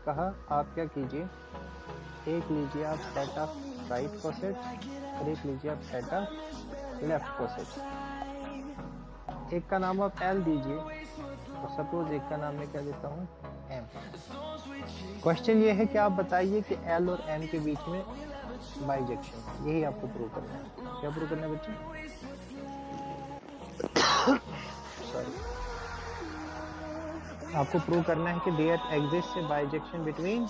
कहा आप क्या कीजिए, एक लीजिए आप सेट ऑफ राइट कोसेट और एक लीजिए आप सेट ऑफ लेफ्ट कोसेट। एक का नाम आप एल दीजिए और सपोज एक का नाम मैं क्या देता हूँ एम। क्वेश्चन ये है कि आप बताइए कि एल और एम के बीच में बाइजेक्शन, यही आपको प्रूव करना है। क्या प्रूव करना है बच्चे? सॉरी, आपको प्रूव करना है कि there exist a bijection between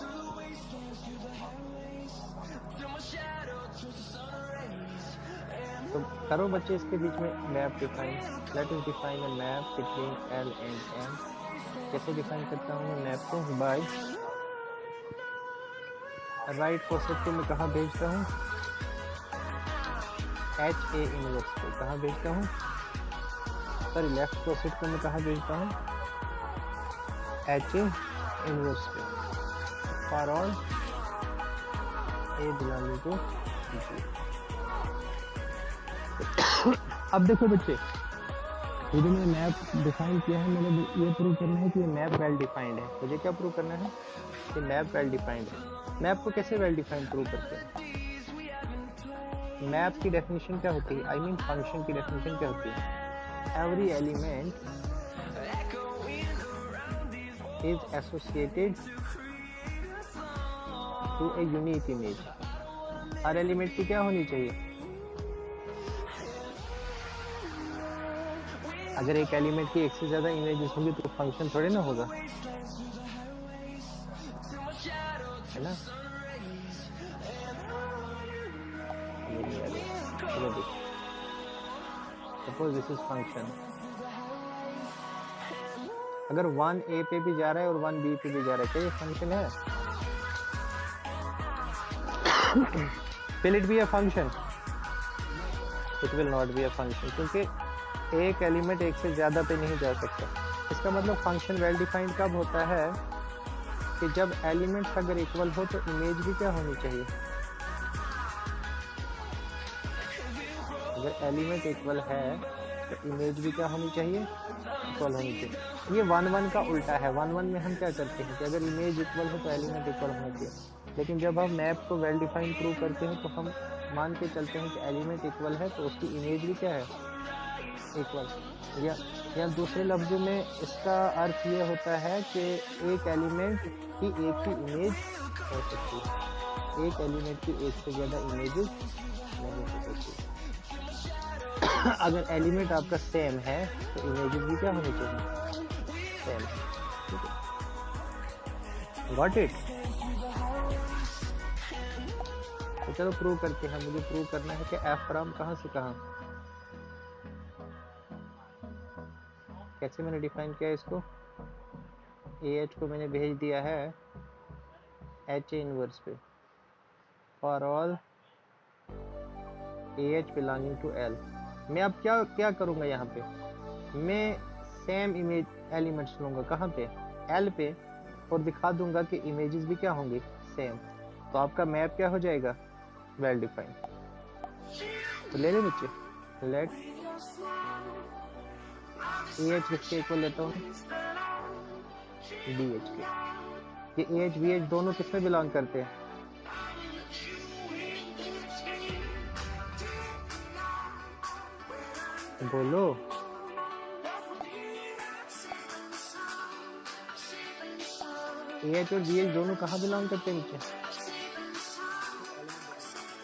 तो करो बच्चे इसके बीच में map define. Let us define a map between L and M. कैसे डिफाइन करता हूँ मैं मैप को? बाय राइट कोसेट को मैं कहाँ भेजता हूँ? एच ए इनवर्स पे। कहाँ भेजता हूँ? सॉरी, लेफ्ट कोसेट को मैं कहाँ भेजता हूँ? एच ए इनवर्स पे for all a belonging to. अब देखो बच्चे, ये जो मैंने मैप डिफाइन किया है, मैंने ये प्रूव करना है कि ये मैप वेल डिफाइंड है। मुझे क्या प्रूव करना है? कि मैप वेल डिफाइंड है। मैप को कैसे वेल डिफाइंड प्रूव करते हैं? मैप की डेफिनेशन क्या होती है? आई मीन फंक्शन की डेफिनेशन क्या होती है? Every element is associated to a unique image. हर एलिमेंट की क्या होनी चाहिए? अगर एक एलिमेंट की एक से ज्यादा इमेजेस होंगी तो फंक्शन थोड़े ना होगा, है ना? Suppose this is function. अगर 1 ए पे भी जा रहा है और 1 बी पे भी जा रहा है, क्या ये फंक्शन है? Will it be a function? It will not be a function, क्योंकि एक एलिमेंट एक से ज्यादा पे नहीं जा सकता। इसका मतलब फंक्शन वेल डिफाइंड कब होता है? कि जब एलिमेंट्स अगर इक्वल हो तो इमेज भी क्या होनी चाहिए? अगर एलिमेंट इक्वल है तो इमेज भी क्या होनी चाहिए? इक्वल होनी चाहिए। ये 1-1 का उल्टा है। 1-1 में हम क्या करते हैं कि अगर इमेज इक्वल हो तो एलिमेंट इक्वल होना चाहिए, लेकिन जब हम मैप को वेल डिफाइन प्रूव करते हैं तो हम मान के चलते हैं कि एलिमेंट इक्वल है तो उसकी इमेज भी क्या है? इक्वल। या दूसरे लफ्जों में इसका अर्थ ये होता है कि एक एलिमेंट की एक ही इमेज हो सकती है, एक एलिमेंट की एक से ज्यादा इमेजेस नहीं हो सकती। अगर एलिमेंट आपका सेम है तो इमेजेस भी क्या होनी चाहिए? सेम। ठीक है, गॉट इट? तो चलो प्रूव करते हैं। मुझे प्रूव करना है कि एफ फ्रॉम कहाँ से कहाँ। कैसे मैंने डिफाइन किया इसको? ए एच को मैंने भेज दिया है एच ए इनवर्स पे for all a h belonging to L. मैं अब क्या क्या करूँगा यहाँ पे? मैं सेम इमेज एलिमेंट्स लूँगा। कहाँ पे? एल पे, और दिखा दूंगा कि इमेजेस भी क्या होंगी? सेम। तो आपका मैप क्या हो जाएगा? Well defined. तो ले ले बच्चे, लेट ए एच किसके इक्वल लेता हूँ? बी एच के। ये ए एच बी एच दोनों किसमें बिलोंग करते हैं? बोलो। ए एच और बी एच दोनों कहाँ बिलोंग करते हैं नीचे?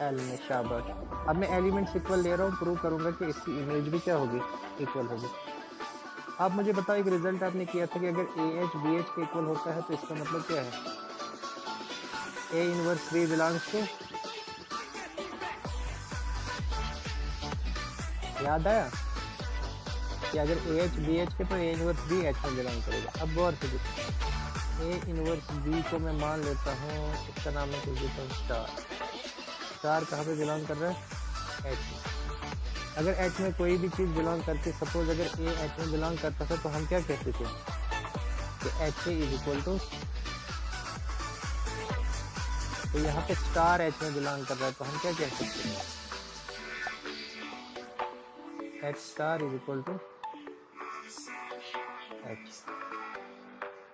एल में। शाबाश। अब मैं एलिमेंट्स इक्वल ले रहा हूँ, प्रूव करूंगा कि इसकी इमेज भी क्या होगी? इक्वल होगी। आप मुझे बताओ, एक रिजल्ट आपने किया था कि अगर ए एच बी एच के इक्वल होता है तो इसका मतलब क्या है? A inverse b belongs to, याद आया कि अगर ए एच बी एच के तो ए इनवर्स बी एच में बिलोंग करेगा। अब गौर से देखो, ए इनवर्स बी को मैं मान लेता हूँ, इसका नाम मैं कुछ देता हूँ स्टार। स्टार कहाँ पे बिलोंग कर रहा है? एच में। अगर एच में कोई भी चीज़ बिलोंग करती, सपोज अगर ए एच में बिलोंग करता था तो हम क्या कहते थे कि h a is equal to, तो यहाँ पे स्टार एच में बिलोंग कर रहा है तो हम क्या कह सकते हैं? H star is equal to h,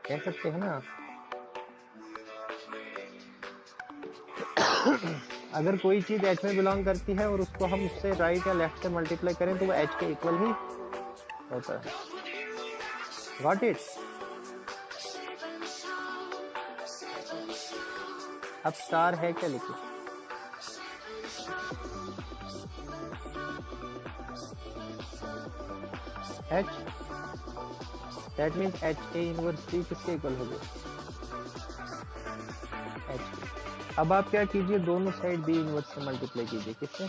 कह सकते हैं ना? अगर कोई चीज एच में बिलोंग करती है और उसको हम उससे राइट या लेफ्ट से मल्टीप्लाई करें तो वो एच के इक्वल ही होता है। Got it? अब स्टार है क्या लिखे? H, that means h A inverse t किसके इक्वल हो गया? एच। अब आप क्या कीजिए, दोनों साइड बी इनवर्स से मल्टीप्लाई कीजिए। किससे?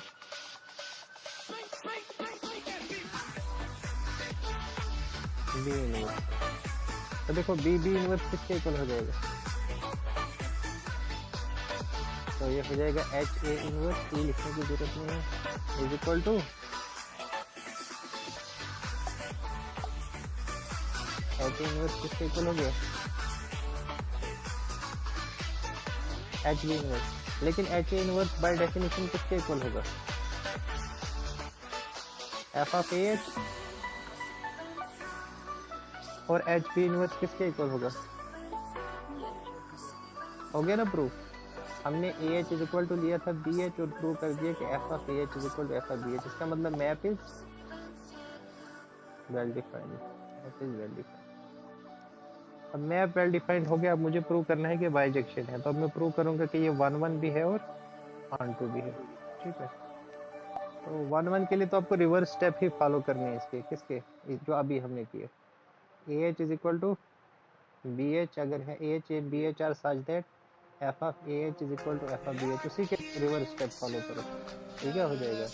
B inverse. तो देखो बी इनवर्स किसके इक्वल हो जाएगा? तो ये हो जाएगा एच ए इनवर्स, ई लिखने की जरूरत नहीं है, is equal to H A inverse किसके इक्वल हो गया? H B inverse. लेकिन H A inverse by definition किसके इक्वल होगा? F of A H. और एच बी इनवर्स किसके इक्वल होगा? हो गया ना प्रूफ? हमने A H is equal to लिया था बी एच और प्रूव कर दिया कि F of A H is equal to F of B H. इसका मतलब map is well defined. Map is well defined. अब मैप वेल डिफाइंड हो गया। अब मुझे प्रूव करना है कि बाइजेक्शन है। तो अब मैं प्रूव करूंगा कि ये 1 1 भी है और ऑन 2 भी है। ठीक है, तो 1 1 के लिए तो आपको रिवर्स स्टेप ही फॉलो करने हैं इसके। किसके? जो अभी हमने किए। A H is equal to b h अगर है a h b h are such that f of A H is equal to F of B h, उसी के रिवर्स स्टेप फॉलो करो। ठीक है, हो जाएगा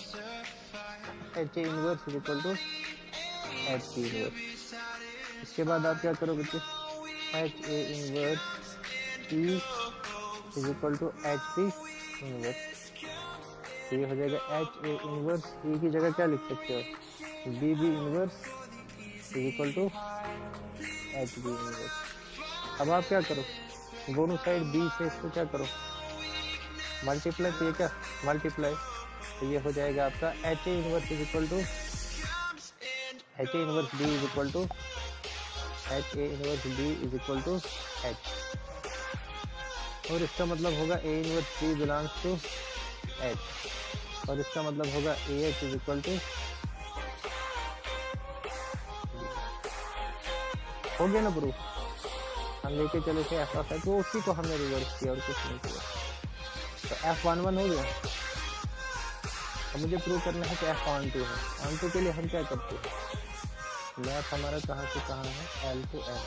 h A inverse is equal to h B inverse. इसके बाद आप क्या करो बच्चे? H A inverse e is equal to h B inverse. तो ये हो जाएगा एच ए इनवर्स ई की जगह क्या लिख सकते हो? B b inverse is equal to h B inverse. अब आप क्या करो, दोनों साइड बी से इसको क्या करो? मल्टीप्लाई। तो ये क्या मल्टीप्लाई? तो ये हो जाएगा आपका h A inverse is equal to H A inverse b is equal to H A inverse b is equal to h. और इसका मतलब होगा a inverse b belongs to h. और इसका मतलब होगा a H is equal to, हो गया ना प्रूफ? हम लेके चले थे एफ ऑफ एच, वो उसी को हमने रिवर्स किया और कुछ नहीं किया। तो एफ 1 1 हो गया। अब मुझे प्रूव करना है कि एफ ऑन 2 है। ऑन 2 के लिए हम क्या करते हैं? मैप हमारा कहाँ से कहाँ है? L two L.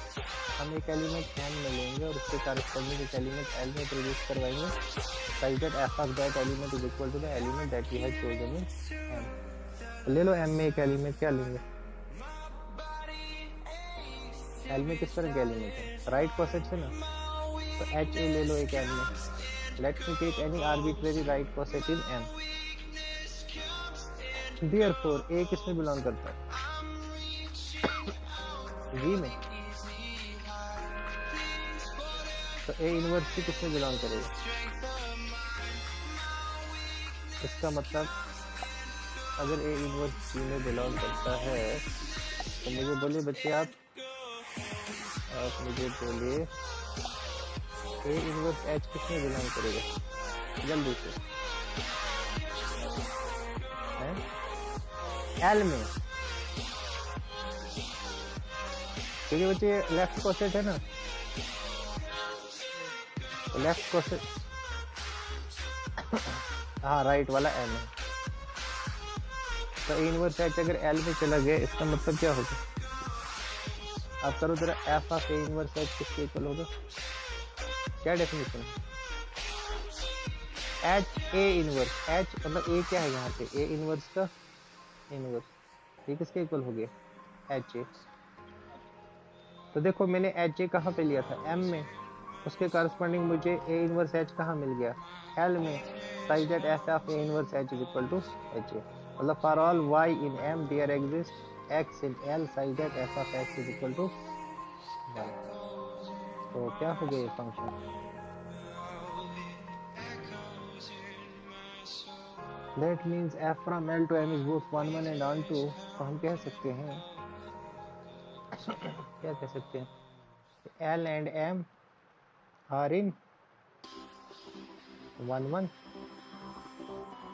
हम एक एलिमेंट एम में लेंगे और उसके कॉरेस्पॉन्डिंग एक एलिमेंट एल में प्रोड्यूस करवाएंगे such that f of that element is equal to the element that we have chosen in M। ले लो M में एक एलिमेंट, क्या लेंगे? L में किस तरह के एलिमेंट है? राइट कोसेट है ना, तो H A ले लो एक M में। Let me take any arbitrary right coset in M। Therefore A किस में बिलोंग करता है? V में। तो A इनवर्स भी किस में बिलोंग करेगा? इसका मतलब अगर A इनवर्स C में बिलोंग करता है तो मुझे बोलिए बच्चे, आप मुझे बोलिए A इनवर्स H किस में बिलोंग करेगा? जल्दी से। L में। क्योंकि बच्चे लेफ्ट कोसेट है ना, तो लेफ्ट कोसेट हाँ राइट वाला L है। तो A इनवर्स H अगर L में चला गया, इसका मतलब क्या होगा? आप करो जरा, F of A inverse H किसके इक्वल होगा? क्या डेफिनेशन है? H A इनवर्स H मतलब A क्या है यहाँ पे? A इनवर्स का इनवर्स, ये किसके इक्वल हो गया? H A। तो देखो मैंने H A कहाँ पे लिया था? M में। उसके कॉरेस्पॉन्डिंग मुझे A इनवर्स H कहाँ मिल गया? L में। such that f of A inverse H is equal to H A। मतलब for all y in M there exists x in L such that f of x is equal to 1। तो क्या हो गया ये function? That means f from L to M is both 1 1 and on 2। तो हम कह सकते हैं क्या कह सकते हैं? L and M are in 1 1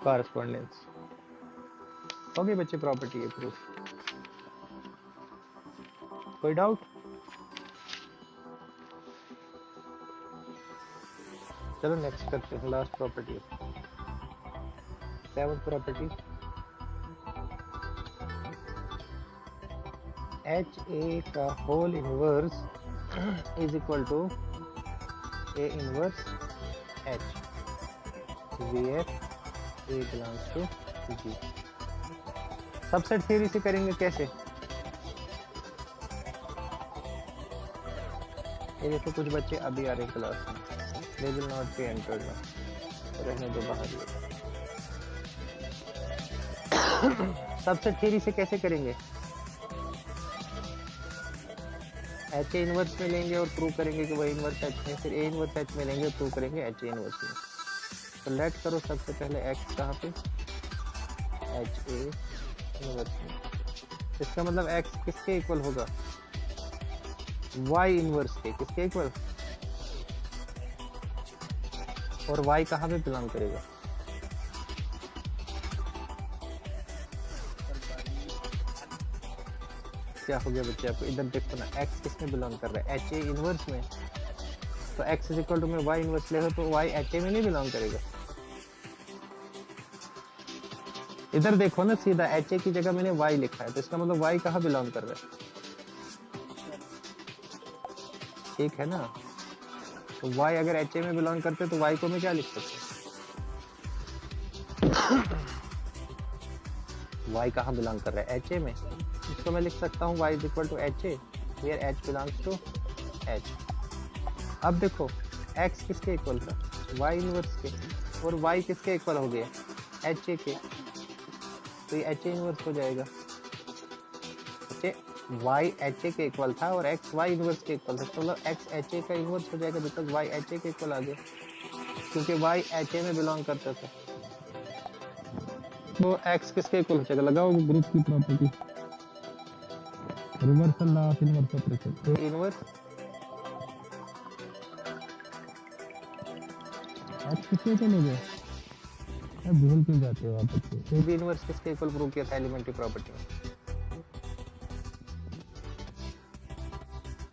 correspondence. Okay बच्चे, प्रॉपर्टी है प्रूफ। कोई डाउट? चलो नेक्स्ट करते हैं, last property, 7th property. H A का whole inverse is equal to A inverse H where A belongs to G. Subset theory से करेंगे कैसे? ये देखो कुछ बच्चे अभी आ रहे क्लास में, they will not be entered now, रहने दो बाहर। सबसेट थ्योरी से कैसे करेंगे? एच ए इनवर्स में लेंगे और प्रूव करेंगे कि वही इनवर्स एच में, फिर ए इनवर्स एच में लेंगे और प्रूव करेंगे एच ए इनवर्स में। तो लेट करो सबसे पहले एक्स कहाँ पे, एच ए इनवर्स में। इसका मतलब एक्स किसके इक्वल होगा? वाई इनवर्स के। किसके इक्वल? और वाई कहाँ पे बिलोंग करेगा? क्या हो गया बच्चे आपको? इधर देखो ना, एक्स किस में बिलोंग कर रहा है? एच ए इनवर्स में। तो एक्स इज इक्वल टू में वाई इनवर्स ले तो वाई एच ए में नहीं बिलोंग करेगा। इधर देखो ना, सीधा एच ए की जगह मैंने वाई लिखा है, तो इसका मतलब वाई कहाँ बिलोंग कर रहा है? ठीक है ना? तो y अगर एच ए में बिलोंग करते तो y को मैं क्या लिख सकता हूँ? y कहाँ बिलोंग कर रहा है? एच ए में। इसको मैं लिख सकता हूँ y is equal to H a where h belongs to h। अब देखो x किसके इक्वल था? y इनवर्स के। और y किसके इक्वल हो गया? एच ए के। तो ये एच ए इनवर्स हो जाएगा। y एच ए के इक्वल था और x y इनवर्स के इक्वल था, तो मतलब x एच ए का इनवर्स हो जाएगा बिकॉज y एच ए के इक्वल आ गया, क्योंकि y एच ए में बिलोंग करता था। तो x किसके इक्वल हो जाएगा? लगाओ ग्रुप की property, reversal law of inverse operation. तो इनवर्स x किसके इक्वल हो गया? अब भूल क्यों जाते हो आप बच्चे? तो भी इनवर्स किसके इक्वल प्रूव किया था एलिमेंट्री प्रॉपर्टी में?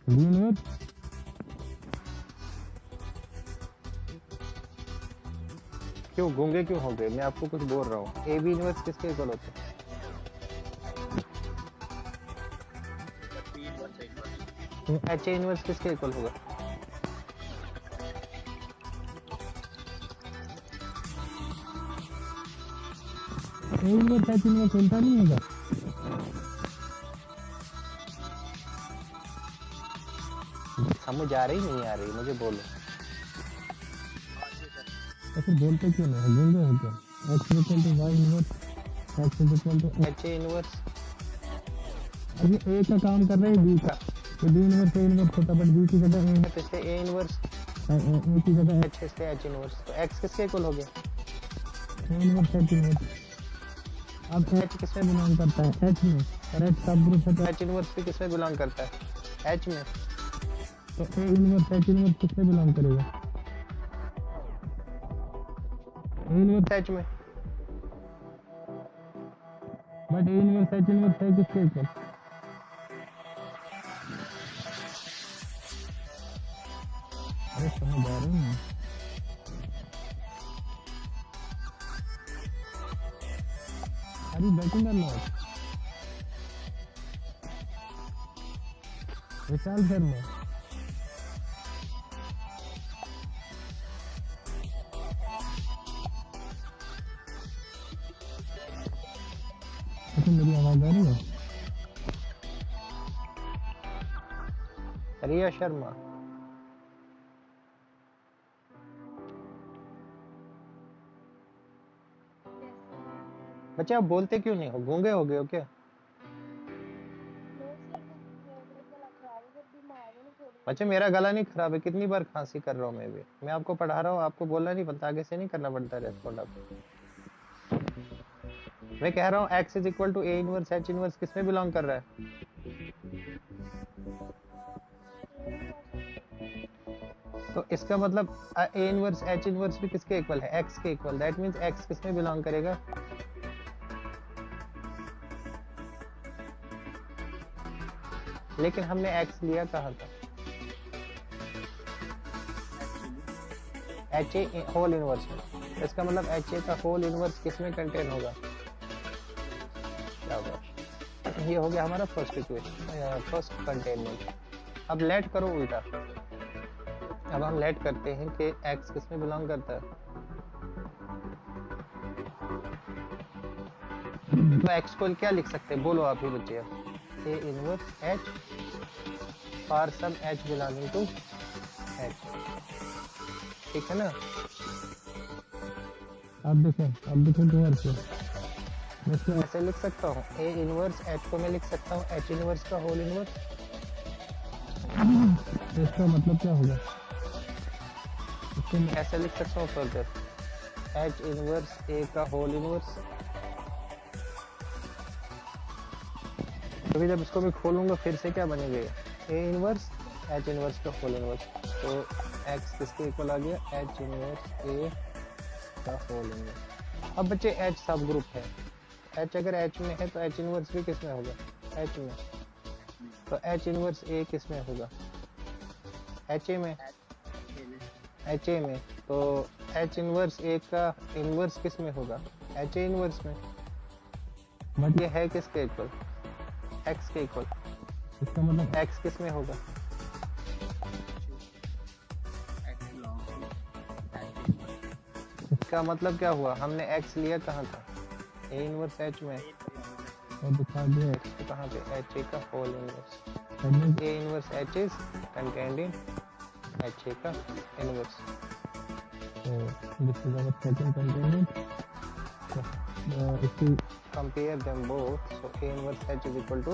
इनवर्स क्यों गूंगे क्यों हो गए? मैं आपको कुछ बोल रहा हूँ। ए बी इनवर्स किसके इक्वल होता है? तो एच ए इनवर्स किसके इक्वल होगा? ए इनवर्स एच इनवर्स उल्टा नहीं होगा? समझ आ रही नहीं आ रही? मुझे बोलो। तो फिर बोलते क्यों नहीं? गूंगे हो क्या? x equal to y inverse x equal to H A inverse. अब ये a का काम कर रहा है b का, तो b इनवर्स a इनवर्स होता, बट b की जगह a है, तो इसलिए a इनवर्स a की जगह h, इसलिए h इनवर्स। तो x किसके इक्वल हो गया? a inverse h inverse. अब h किसमें बिलोंग करता है? h में। और h सब ग्रुप है तो h इनवर्स भी किसमें बिलोंग करता है? h में। तो a इनवर्स h इनवर्स किसमें बिलोंग करेगा? a इनवर्स h में। But a inverse h inverse है किसके इक्वल? अरे समझ आ रही है? अरे बैटिंग कर लो विशाल शर्मा। अच्छा मेरी आवाज आ रही है? रिया शर्मा। बच्चे आप बोलते क्यों नहीं हो? गूंगे हो गए हो क्या? बच्चे मेरा गला नहीं खराब है, कितनी बार खांसी कर रहा हूँ मैं भी। मैं आपको पढ़ा रहा हूँ, आपको बोलना नहीं पड़ता, आगे से नहीं करना पड़ता रेस्पॉन्ड आपको। मैं कह रहा हूँ x is equal to A inverse h inverse किसमें बिलोंग कर रहा है? तो इसका मतलब ए इनवर्स एच इनवर्स भी किसके इक्वल है, एक्स के इक्वल। दैट मींस एक्स किस में बिलोंग करेगा, लेकिन हमने एक्स लिया कहाँ था, एच ए होल इनवर्स में। इसका मतलब एच ए का होल इनवर्स किस में कंटेन होगा, क्या बात। ये हो गया हमारा फर्स्ट इक्वेशन, फर्स्ट कंटेनमेंट। अब लेट करो उल्टा। अब हम लेट करते हैं कि x किस में बिलोंग करता है, तो x को क्या लिख सकते हैं, बोलो आप ही बच्चे। A inverse h for some h belonging to h, ठीक है ना। अब देखो इनवर्स मैं ऐसे लिख सकता हूँ, ए इनवर्स h को मैं लिख सकता हूँ h इनवर्स का होल इनवर्स। इसका मतलब क्या होगा, इसको मैं ऐसे लिख सकता हूँ फर्दर, h इनवर्स a का होल इनवर्स। तो जब इसको मैं खोलूंगा फिर से क्या बनेगा, a इनवर्स h इनवर्स का होल इनवर्स। तो x किसके इक्वल आ गया, h इनवर्स a का होल इनवर्स। अब बच्चे h सब ग्रुप है, h अगर h में है तो h इनवर्स भी किस में होगा, h में। तो h इनवर्स a किस में होगा, HA में, HA में। तो H इनवर्स A का इनवर्स किस में होगा, HA इनवर्स में। बट ये है किसके इक्वल, X के इक्वल। इसका मतलब X किस में होगा, इसका मतलब क्या हुआ, हमने X लिया कहाँ था, A इनवर्स H में, और दिखा दिया X तो कहाँ पे, HA का whole inverse. A inverse H is contained in HA का इनवर्स। This is our second containment. इसकी compare them both, so A inverse H is equal to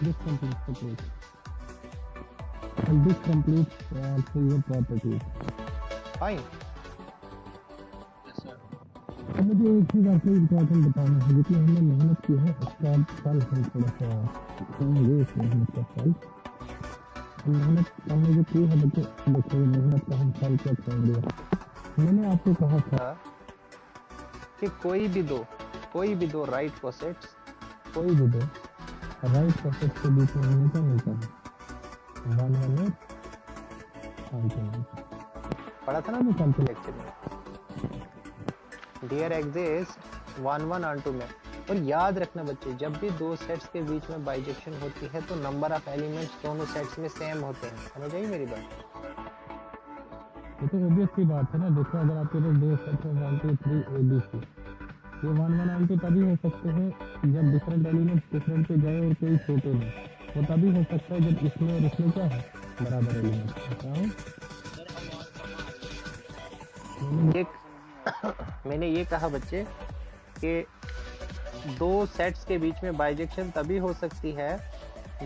this completes and this completes your property। fine। अब मुझे एक चीज आपको important बताना है, जितनी हमने मेहनत की है उसका फल हम थोड़ा सा करेंगे। इस मेहनत का फल, मेहनत हमने जो की है बच्चे, देखो मेहनत का हम फल क्या करेंगे। मैंने आपको कहा था कि कोई भी दो राइट कोसेट्स, कोई भी दो राइट कोसेट्स के बीच में हमेशा मिलता है 1 पढ़ा था ना मैं कल के लेक्चर में, डियर एग्जिस्ट 1 1 ऑन 2 में। और याद रखना बच्चे, जब भी दो सेट्स के बीच में बाइजेक्शन होती है तो नंबर ऑफ एलिमेंट्स दोनों सेट्स में सेम होते हैं। समझ आई मेरी बात, ये तो ऑब्वियस सी बात है ना। देखो अगर आपके पास दो सेट है 1 2 3 ABC, ये 1 1 ऑन 2 तभी हो सकते हैं जब डिफरेंट एलिमेंट्स डिफरेंट पे जाए और कोई छोटे हो। वो तभी हो सकता है जब इसमें और इसमें क्या है, बराबर एलिमेंट्स। मैंने ये कहा बच्चे कि दो सेट्स के बीच में बाइजेक्शन तभी हो सकती है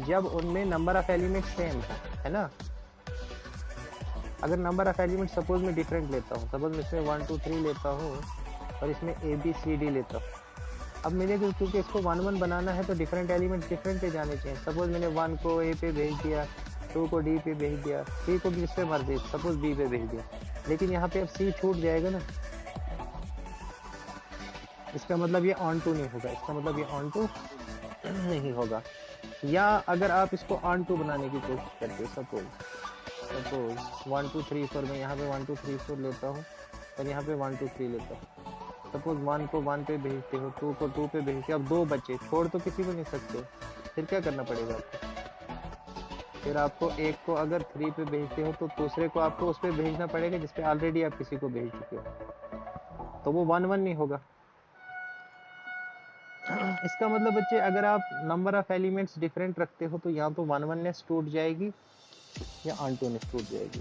जब उनमें नंबर ऑफ एलिमेंट्स सेम है ना। अगर नंबर ऑफ एलिमेंट सपोज मैं डिफरेंट लेता हूँ, सपोज मैं इसमें 1 2 3 लेता हूँ और इसमें ABCD लेता हूँ। अब मुझे क्योंकि इसको 1 1 बनाना है तो डिफरेंट एलिमेंट्स डिफरेंट पे जाने चाहिए। सपोज मैंने 1 को A पे भेज दिया, 2 को D पे भेज दिया, 3 को किस पे भर दिया, सपोज B पे भेज दिया, लेकिन यहाँ पे अब C छूट जाएगा ना। इसका मतलब ये ऑन टू नहीं होगा, इसका मतलब ये ऑन टू नहीं होगा। या अगर आप इसको ऑन टू बनाने की कोशिश करते हो, सपोज 1 2 3 4 में यहाँ पे 1 2 3 4 लेता हूँ और यहाँ पे 1 2 3 लेता हूँ। सपोज 1 को 1 पे भेजते हो, 2 को 2 पे भेजते हो, अब 2 बचे, छोड़ तो किसी को नहीं सकते। फिर क्या करना पड़ेगा आपको, फिर आपको एक को अगर 3 पे भेजते हो तो दूसरे को आपको उस पे भेजना पड़ेगा जिसपे ऑलरेडी आप किसी को भेज चुके हो, तो वो 1 1 नहीं होगा। इसका मतलब बच्चे अगर आप नंबर ऑफ एलिमेंट्स डिफरेंट रखते हो तो यहाँ तो 1 1नेस टूट जाएगी या ऑन टूनेस टूट जाएगी।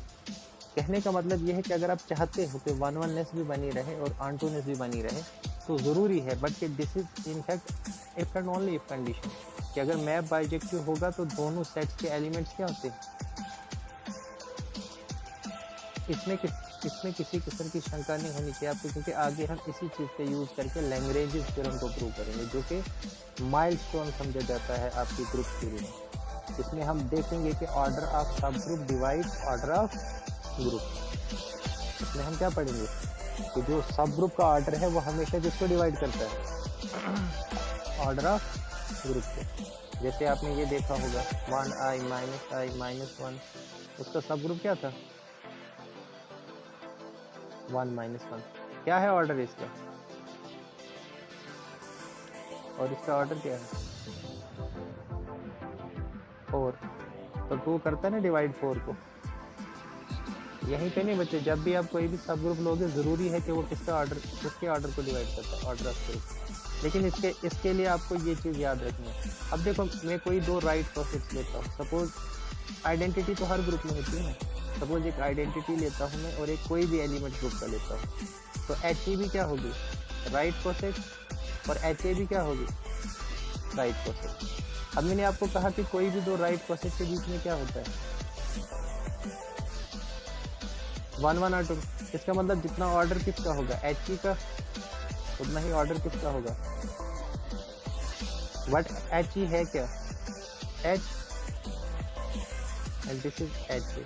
कहने का मतलब ये है कि अगर आप चाहते हो कि 1 1नेस भी बनी रहे और ऑन टूनेस भी बनी रहे तो ज़रूरी है, but this is in fact if and only if condition कि अगर मैप बाइजेक्टिव होगा तो दोनों सेट्स के एलिमेंट्स क्या होते हैं। इसमें किसी किस्म की शंका नहीं होनी चाहिए आपको, क्योंकि आगे हम इसी चीज़ पे यूज़ करके लैग्रेंजेस थ्योरम को प्रूव करेंगे, जो कि माइलस्टोन समझा जाता है आपकी ग्रुप थ्योरी में। इसमें हम देखेंगे कि ऑर्डर ऑफ सब group divide order of group. इसमें हम क्या पढ़ेंगे कि जो सब ग्रुप का ऑर्डर है वो हमेशा किसको डिवाइड करता है, ऑर्डर ऑफ ग्रुप को। जैसे आपने ये देखा होगा 1i-1, उसका सब ग्रुप क्या था, 1-1। क्या है ऑर्डर इसका, और इसका ऑर्डर क्या है 4। तो 2 करता है ना डिवाइड 4 को। यहीं पे नहीं बच्चे, जब भी आप कोई भी सब ग्रुप लोगे ज़रूरी है कि वो किसके ऑर्डर को डिवाइड करता है, ऑर्डर ऑफ ग्रुप। लेकिन इसके लिए आपको ये चीज़ याद रखनी है। अब देखो मैं कोई 2 राइट प्रोसेस लेता हूँ, सपोज आइडेंटिटी तो हर ग्रुप में होती है ना, सपोज एक आइडेंटिटी लेता हूँ मैं और एक कोई भी एलिमेंट ग्रुप का लेता हूँ, तो HA क्या होगी, राइट प्रोसेस, और HA क्या होगी, राइट प्रोसेस। अब मैंने आपको कहा कि कोई भी 2 राइट प्रोसेस के बीच में क्या होता है, 1-1 और 2। इसका मतलब जितना ऑर्डर किसका होगा, HA का, उतना ही ऑर्डर किसका होगा। बट HE है क्या, H and this is HA।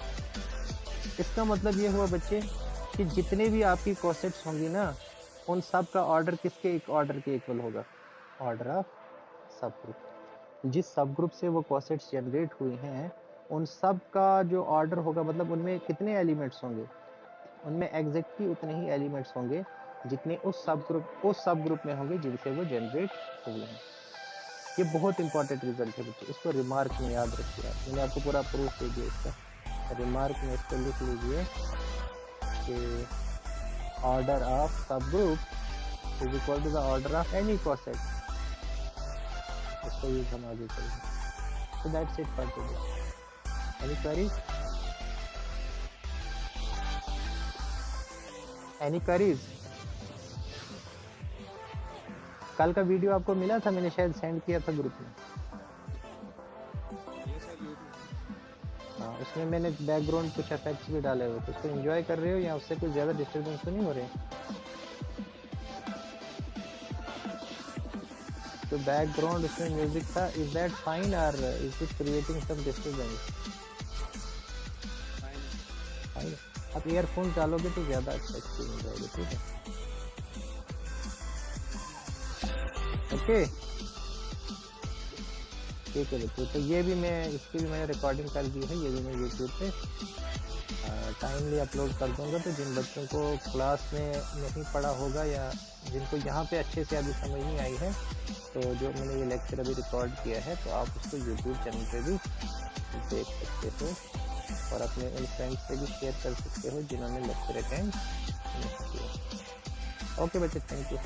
इसका मतलब ये हुआ बच्चे कि जितने भी आपकी कॉसेट्स होंगी ना, उन सब का ऑर्डर किसके एक ऑर्डर के इक्वल होगा, ऑर्डर ऑफ सब ग्रुप। जिस सब ग्रुप से वो कॉसेट्स जनरेट हुई हैं उन सब का जो ऑर्डर होगा, मतलब उनमें कितने एलिमेंट्स होंगे, उनमें एग्जैक्टली उतने ही एलिमेंट्स होंगे जितने उस सब ग्रुप में होंगे जिनसे वो जनरेट हुए हैं। ये बहुत इंपॉर्टेंट रिजल्ट है बच्चे, इसको रिमार्क में याद रखिए आप। मैंने आपको पूरा प्रूफ दे दिया इसका, रिमार्क में इसको लिख लीजिए कि order of subgroup is equal to the order of any coset. इसको यूज हम आगे करेंगे। So that's it for today. Any queries, any queries? कल का वीडियो आपको मिला था, मैंने शायद सेंड किया था ग्रुप में। हाँ, उसमें मैंने बैकग्राउंड कुछ इफेक्ट्स भी डाले हुए थे। उसको एंजॉय कर रहे हो या उससे कुछ ज़्यादा डिस्टर्बेंस तो नहीं हो रहे? तो बैकग्राउंड उसमें म्यूजिक था, इज दैट फाइन और is it creating some disturbance? Fine. आप ईयरफोन डालोगे तो ज़्यादा अच्छा एक्सपीरियंस आएगा, ठीक है? ओके, ठीक है बच्चों। तो ये भी मैं, इसकी भी मैंने रिकॉर्डिंग कर दी है, ये भी मैं यूट्यूब पे टाइमली अपलोड कर दूंगा। तो जिन बच्चों को क्लास में नहीं पढ़ा होगा या जिनको यहाँ पे अच्छे से अभी समझ नहीं आई है, तो जो मैंने ये लेक्चर अभी रिकॉर्ड किया है तो आप उसको यूट्यूब चैनल पे भी देख सकते हो और अपने उन फ्रेंड्स से भी शेयर कर सकते हो जिन्होंने लेक्चर अटेंड नहीं किया। ओके बच्चे, थैंक यू।